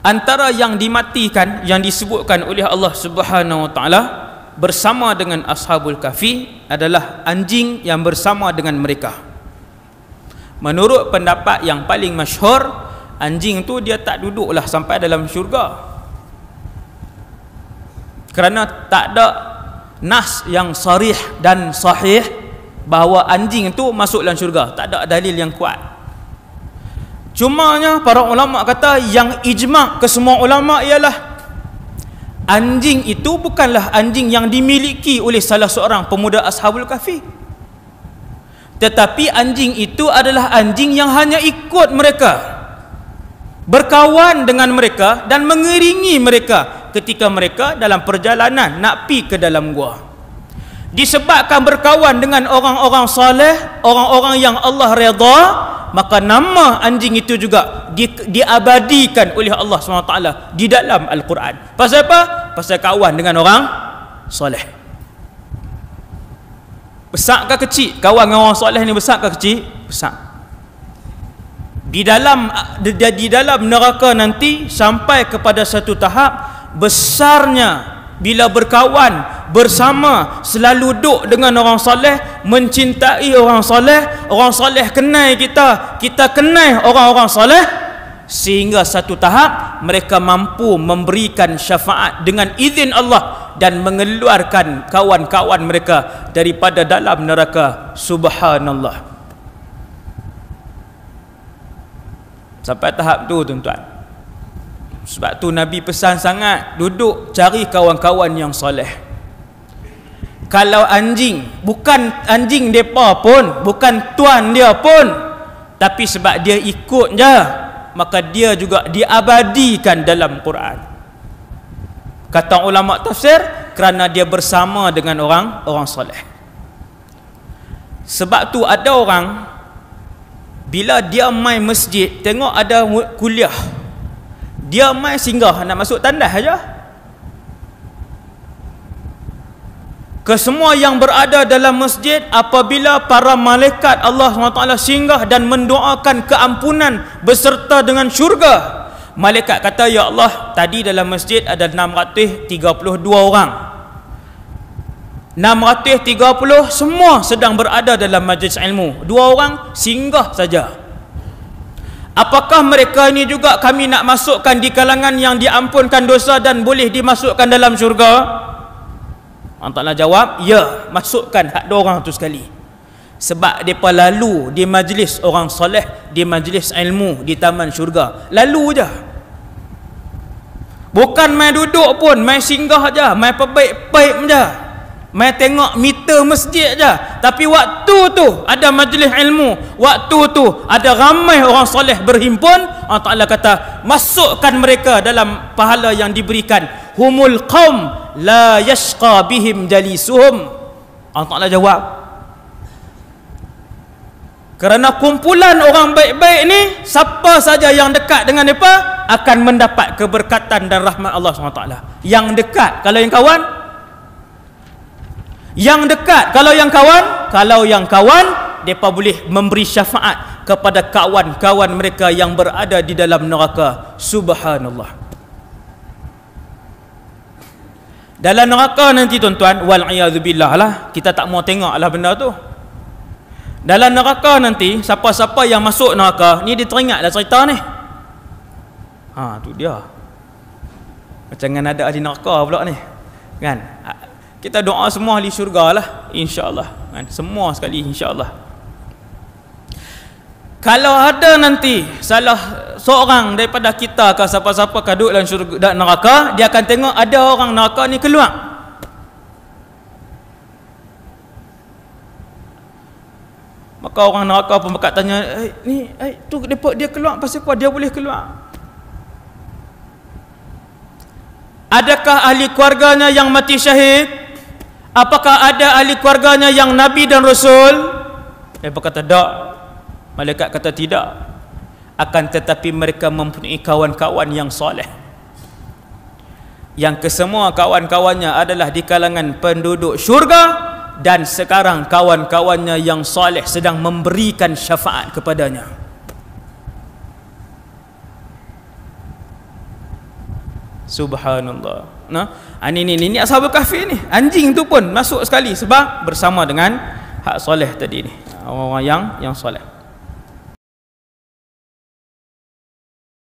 antara yang dimatikan yang disebutkan oleh Allah Subhanahu wa taala bersama dengan Ashabul Kahfi adalah anjing yang bersama dengan mereka. Menurut pendapat yang paling masyhur, anjing tu dia tak duduklah sampai dalam syurga, kerana tak ada nas yang sarih dan sahih bahawa anjing tu masuk dalam syurga. Tak ada dalil yang kuat. Cumanya para ulama kata yang ijma' ke semua ulama ialah anjing itu bukanlah anjing yang dimiliki oleh salah seorang pemuda Ashabul Kahfi, tetapi anjing itu adalah anjing yang hanya ikut mereka, berkawan dengan mereka dan mengiringi mereka ketika mereka dalam perjalanan nak pi ke dalam gua. Disebabkan berkawan dengan orang-orang soleh, orang-orang yang Allah redha, maka nama anjing itu juga diabadikan oleh Allah SWT di dalam Al-Quran. Pasal apa? Pasal kawan dengan orang soleh. Besar ke kecil? Kawan dengan orang soleh ni besar ke kecil? Besar. Di dalam neraka nanti sampai kepada satu tahap besarnya bila berkawan bersama, selalu duduk dengan orang soleh, mencintai orang soleh kenal kita, kita kenal orang-orang soleh, sehingga satu tahap mereka mampu memberikan syafaat dengan izin Allah dan mengeluarkan kawan-kawan mereka daripada dalam neraka. Subhanallah. Sampai tahap tu tuan-tuan. Sebab tu Nabi pesan sangat, duduk cari kawan-kawan yang soleh. Kalau anjing, bukan anjing mereka pun, bukan tuan dia pun, tapi sebab dia ikut je, maka dia juga diabadikan dalam Quran. Kata ulama tafsir, kerana dia bersama dengan orang soleh. Sebab tu ada orang bila dia main masjid, tengok ada kuliah, dia main singgah nak masuk tandas aja. Kesemua yang berada dalam masjid, apabila para malaikat Allah SWT singgah dan mendoakan keampunan beserta dengan syurga, malaikat kata, ya Allah, tadi dalam masjid ada 632 orang, 630 semua sedang berada dalam majlis ilmu, 2 orang singgah saja. Apakah mereka ini juga kami nak masukkan di kalangan yang diampunkan dosa dan boleh dimasukkan dalam syurga? Allah Ta'ala jawab, ya, masukkan hak 2 orang tu sekali. Sebab mereka lalu di majlis orang soleh, di majlis ilmu, di taman syurga. Lalu je. Bukan main duduk pun, main singgah je, main perbaik-baik je, main tengok meter masjid je. Tapi waktu tu ada majlis ilmu, waktu tu ada ramai orang soleh berhimpun, Allah Ta'ala kata, masukkan mereka dalam pahala yang diberikan. Humul qaum la yashqa bihim jalisuhum. Allah Ta'ala jawab, kerana kumpulan orang baik-baik ni, siapa saja yang dekat dengan mereka akan mendapat keberkatan dan rahmat Allah SWT. Yang dekat, kalau yang kawan, yang dekat, kalau yang kawan, mereka boleh memberi syafaat kepada kawan-kawan mereka yang berada di dalam neraka. Subhanallah. Dalam neraka nanti tuan-tuan, wal'iyadzubillah lah, kita tak mau tengok lah benda tu. Dalam neraka nanti, siapa-siapa yang masuk neraka ni, dia teringat lah cerita ni. Tu dia. Macam dengan ada ahli neraka pula ni, kan? Kita doa semua ahli syurga lah, insya-Allah, kan? Semua sekali, insya-Allah. Kalau ada nanti salah seorang daripada kita ke siapa-siapa ke duduk dalam syurga dan neraka, dia akan tengok ada orang neraka ni keluar. Maka orang neraka pun bakal tanya, tu dia keluar pasal apa? Dia boleh keluar. Adakah ahli keluarganya yang mati syahid? Apakah ada ahli keluarganya yang nabi dan rasul? Dia berkata tak. Malaikat kata tidak. Akan tetapi mereka mempunyai kawan-kawan yang soleh, yang kesemua kawan-kawannya adalah di kalangan penduduk syurga, dan sekarang kawan-kawannya yang soleh sedang memberikan syafaat kepadanya. Subhanallah. Ini Ashabul Kahfi ni. Anjing tu pun masuk sekali sebab bersama dengan hak soleh tadi ni. Orang-orang yang soleh.